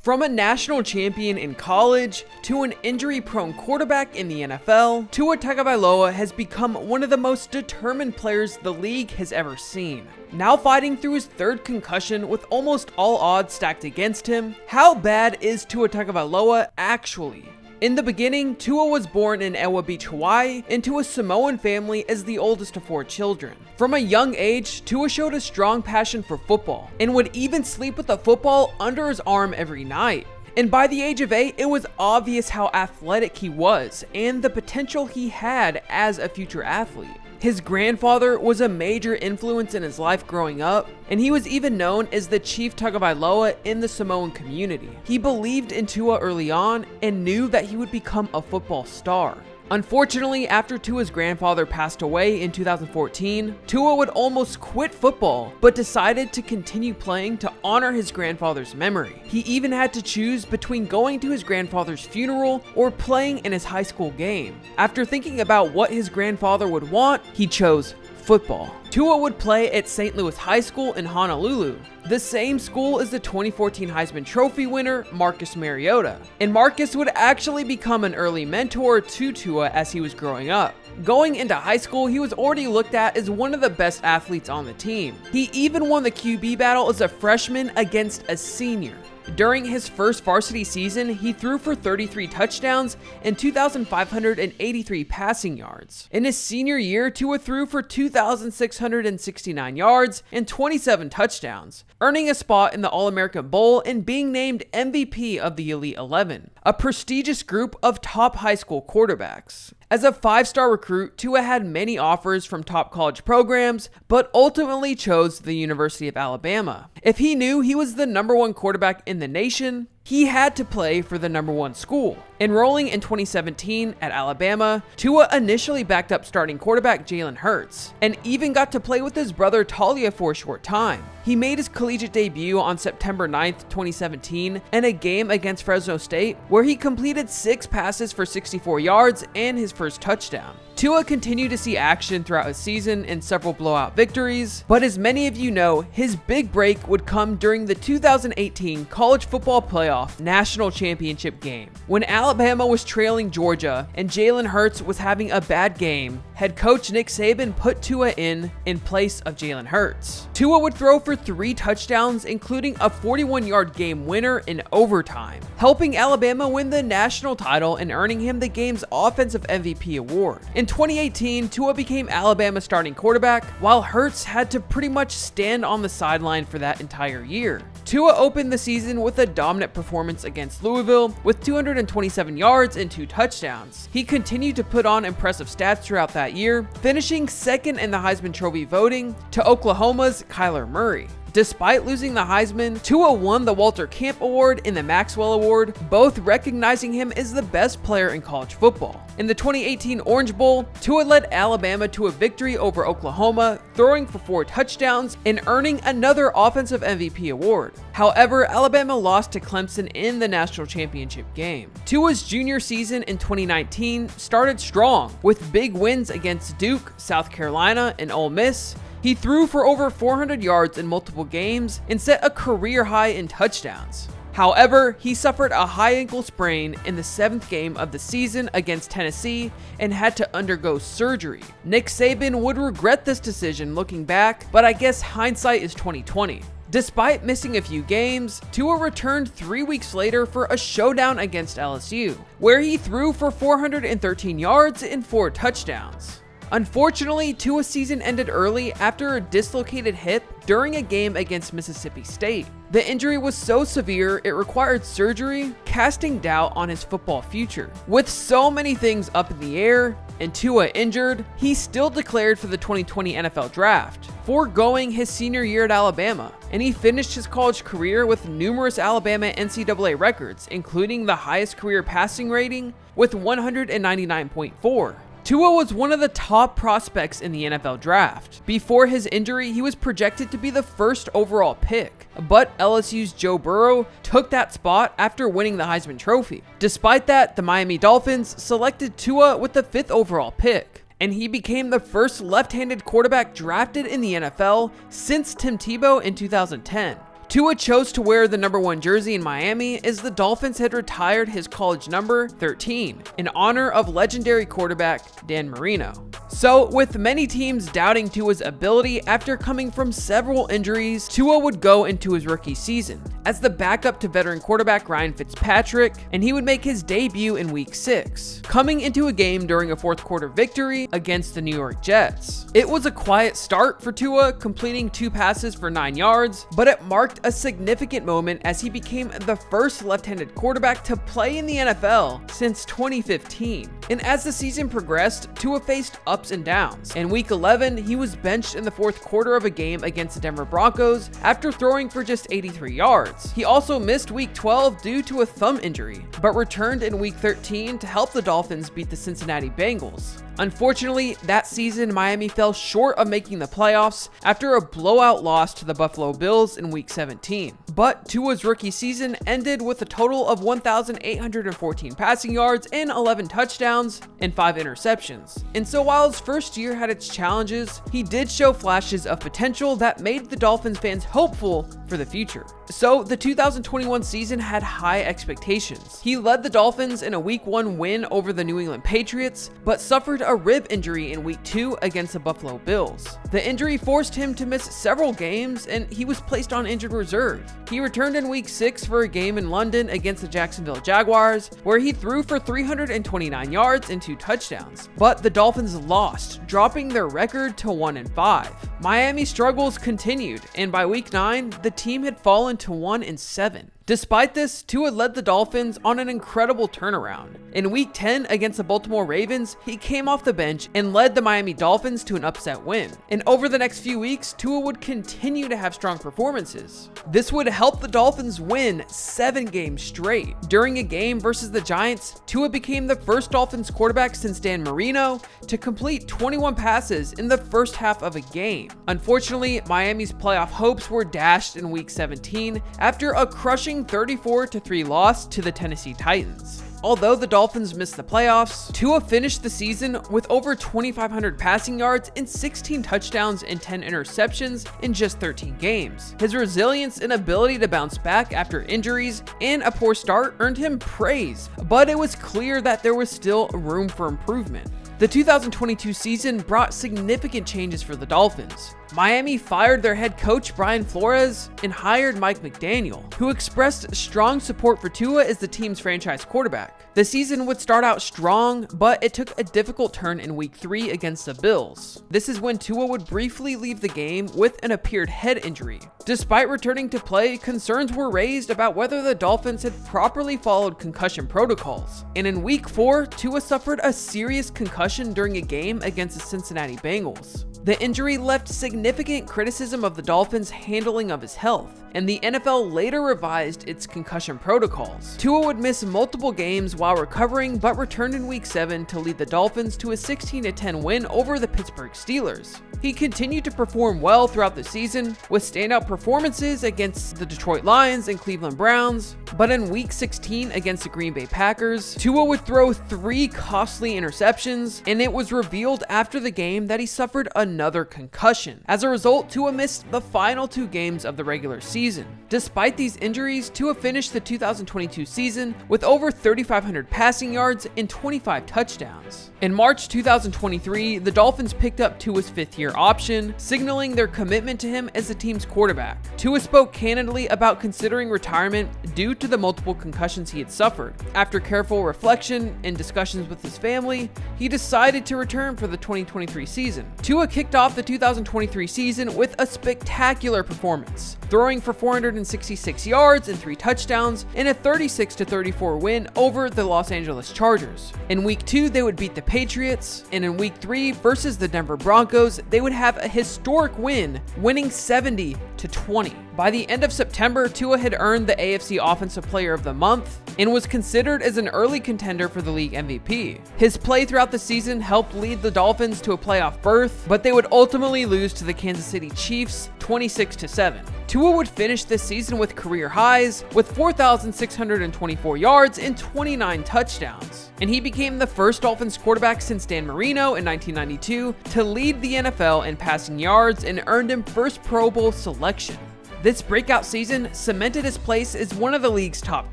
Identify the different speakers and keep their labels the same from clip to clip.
Speaker 1: From a national champion in college to an injury-prone quarterback in the NFL, Tua Tagovailoa has become one of the most determined players the league has ever seen. Now fighting through his third concussion with almost all odds stacked against him, how bad is Tua Tagovailoa actually? In the beginning, Tua was born in ʻEwa Beach, Hawaii, into a Samoan family as the oldest of 4 children. From a young age, Tua showed a strong passion for football, and would even sleep with a football under his arm every night. And by the age of 8, it was obvious how athletic he was, and the potential he had as a future athlete. His grandfather was a major influence in his life growing up, and he was even known as the Chief Tagovailoa in the Samoan community. He believed in Tua early on and knew that he would become a football star. Unfortunately, after Tua's grandfather passed away in 2014, Tua would almost quit football, but decided to continue playing to honor his grandfather's memory. He even had to choose between going to his grandfather's funeral or playing in his high school game. After thinking about what his grandfather would want, he chose football. Tua would play at St. Louis High School in Honolulu, the same school as the 2014 Heisman Trophy winner, Marcus Mariota. And Marcus would actually become an early mentor to Tua as he was growing up. Going into high school, he was already looked at as one of the best athletes on the team. He even won the QB battle as a freshman against a senior. During his first varsity season, he threw for 33 touchdowns and 2,583 passing yards. In his senior year, Tua threw for 2,669 yards and 27 touchdowns, earning a spot in the All-American Bowl and being named MVP of the Elite 11, a prestigious group of top high school quarterbacks. As a 5-star recruit, Tua had many offers from top college programs, but ultimately chose the University of Alabama. If he knew he was the #1 quarterback in the nation, he had to play for the #1 school. Enrolling in 2017 at Alabama, Tua initially backed up starting quarterback Jalen Hurts, and even got to play with his brother Talia for a short time. He made his collegiate debut on September 9th, 2017 in a game against Fresno State, where he completed 6 passes for 64 yards and his first touchdown. Tua continued to see action throughout his season in several blowout victories, but as many of you know, his big break would come during the 2018 College Football Playoff National Championship game. When Alabama was trailing Georgia and Jalen Hurts was having a bad game, head coach Nick Saban put Tua in place of Jalen Hurts. Tua would throw for 3 touchdowns, including a 41-yard game winner in overtime, helping Alabama win the national title and earning him the game's Offensive MVP award. In 2018, Tua became Alabama's starting quarterback, while Hurts had to pretty much stand on the sideline for that entire year. Tua opened the season with a dominant performance against Louisville with 227 yards and 2 touchdowns. He continued to put on impressive stats throughout that year, finishing second in the Heisman Trophy voting to Oklahoma's Kyler Murray. Despite losing the Heisman, Tua won the Walter Camp Award and the Maxwell Award, both recognizing him as the best player in college football. In the 2018 Orange Bowl, Tua led Alabama to a victory over Oklahoma, throwing for 4 touchdowns and earning another Offensive MVP award. However, Alabama lost to Clemson in the national championship game. Tua's junior season in 2019 started strong, with big wins against Duke, South Carolina, and Ole Miss. He threw for over 400 yards in multiple games and set a career high in touchdowns. However, he suffered a high ankle sprain in the 7th game of the season against Tennessee and had to undergo surgery. Nick Saban would regret this decision looking back, but I guess hindsight is 2020. Despite missing a few games, Tua returned 3 weeks later for a showdown against LSU, where he threw for 413 yards and 4 touchdowns. Unfortunately, Tua's season ended early after a dislocated hip during a game against Mississippi State. The injury was so severe it required surgery, casting doubt on his football future. With so many things up in the air and Tua injured, he still declared for the 2020 NFL Draft, foregoing his senior year at Alabama, and he finished his college career with numerous Alabama NCAA records, including the highest career passing rating with 199.4. Tua was one of the top prospects in the NFL Draft. Before his injury, he was projected to be the 1st overall pick, but LSU's Joe Burrow took that spot after winning the Heisman Trophy. Despite that, the Miami Dolphins selected Tua with the 5th overall pick, and he became the first left-handed quarterback drafted in the NFL since Tim Tebow in 2010. Tua chose to wear the number 1 jersey in Miami as the Dolphins had retired his college number 13 in honor of legendary quarterback Dan Marino. So, with many teams doubting Tua's ability after coming from several injuries, Tua would go into his rookie season as the backup to veteran quarterback Ryan Fitzpatrick, and he would make his debut in Week 6, coming into a game during a fourth quarter victory against the New York Jets. It was a quiet start for Tua, completing 2 passes for 9 yards, but it marked a significant moment as he became the first left-handed quarterback to play in the NFL since 2015. And as the season progressed, Tua faced ups and downs. In Week 11, he was benched in the fourth quarter of a game against the Denver Broncos after throwing for just 83 yards. He also missed Week 12 due to a thumb injury, but returned in Week 13 to help the Dolphins beat the Cincinnati Bengals. Unfortunately, that season, Miami fell short of making the playoffs after a blowout loss to the Buffalo Bills in Week 17. But Tua's rookie season ended with a total of 1,814 passing yards and 11 touchdowns and 5 interceptions. And so while his first year had its challenges, he did show flashes of potential that made the Dolphins fans hopeful for the future. So the 2021 season had high expectations. He led the Dolphins in a Week 1 win over the New England Patriots, but suffered a rib injury in Week 2 against the Buffalo Bills. The injury forced him to miss several games, and he was placed on injured reserve. He returned in Week 6 for a game in London against the Jacksonville Jaguars, where he threw for 329 yards and 2 touchdowns. But the Dolphins lost, dropping their record to 1-5. Miami's struggles continued, and by Week 9, the team had fallen to 1-7. Despite this, Tua led the Dolphins on an incredible turnaround. In Week 10 against the Baltimore Ravens, he came off the bench and led the Miami Dolphins to an upset win. And over the next few weeks, Tua would continue to have strong performances. This would help the Dolphins win 7 games straight. During a game versus the Giants, Tua became the first Dolphins quarterback since Dan Marino to complete 21 passes in the first half of a game. Unfortunately, Miami's playoff hopes were dashed in Week 17 after a crushing 34-3 loss to the Tennessee Titans. Although the Dolphins missed the playoffs, Tua finished the season with over 2,500 passing yards and 16 touchdowns and 10 interceptions in just 13 games. His resilience and ability to bounce back after injuries and a poor start earned him praise, but it was clear that there was still room for improvement. The 2022 season brought significant changes for the Dolphins. Miami fired their head coach Brian Flores and hired Mike McDaniel, who expressed strong support for Tua as the team's franchise quarterback. The season would start out strong, but it took a difficult turn in Week 3 against the Bills. This is when Tua would briefly leave the game with an apparent head injury. Despite returning to play, concerns were raised about whether the Dolphins had properly followed concussion protocols. And in Week 4, Tua suffered a serious concussion during a game against the Cincinnati Bengals. The injury left significant criticism of the Dolphins' handling of his health, and the NFL later revised its concussion protocols. Tua would miss multiple games while recovering, but returned in Week 7 to lead the Dolphins to a 16-10 win over the Pittsburgh Steelers. He continued to perform well throughout the season, with standout performances against the Detroit Lions and Cleveland Browns, but in Week 16 against the Green Bay Packers, Tua would throw 3 costly interceptions, and it was revealed after the game that he suffered another concussion. As a result, Tua missed the final 2 games of the regular season. Despite these injuries, Tua finished the 2022 season with over 3,500 passing yards and 25 touchdowns. In March 2023, the Dolphins picked up Tua's 5th-year option, signaling their commitment to him as the team's quarterback. Tua spoke candidly about considering retirement due to the multiple concussions he had suffered. After careful reflection and discussions with his family, he decided to return for the 2023 season. Tua kicked off the 2023 season with a spectacular performance, throwing for 466 yards and 3 touchdowns in a 36-34 win over the Los Angeles Chargers. In Week 2, they would beat the Patriots, and in Week 3 versus the Denver Broncos, they would have a historic win, winning 70-20. By the end of September, Tua had earned the AFC Offensive Player of the Month and was considered as an early contender for the league MVP. His play throughout the season helped lead the Dolphins to a playoff berth, but they would ultimately lose to the Kansas City Chiefs 26-7. Tua would finish this season with career highs with 4,624 yards and 29 touchdowns, and he became the first Dolphins quarterback since Dan Marino in 1992 to lead the NFL in passing yards and earned him first Pro Bowl selection. This breakout season cemented his place as one of the league's top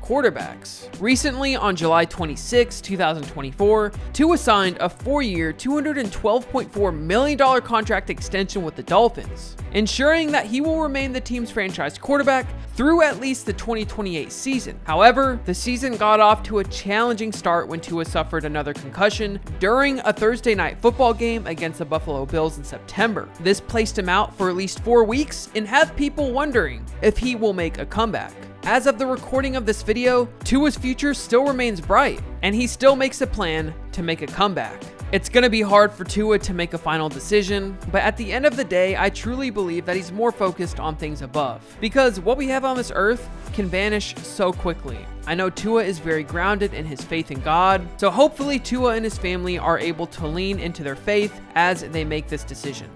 Speaker 1: quarterbacks. Recently, on July 26, 2024, Tua signed a 4-year, $212.4 million contract extension with the Dolphins, ensuring that he will remain the team's franchise quarterback through at least the 2028 season. However, the season got off to a challenging start when Tua suffered another concussion during a Thursday night football game against the Buffalo Bills in September. This placed him out for at least 4 weeks and had people wondering if he will make a comeback. As of the recording of this video, Tua's future still remains bright, and he still makes a plan to make a comeback. It's going to be hard for Tua to make a final decision, but at the end of the day, I truly believe that he's more focused on things above, because what we have on this earth can vanish so quickly. I know Tua is very grounded in his faith in God, so hopefully Tua and his family are able to lean into their faith as they make this decision.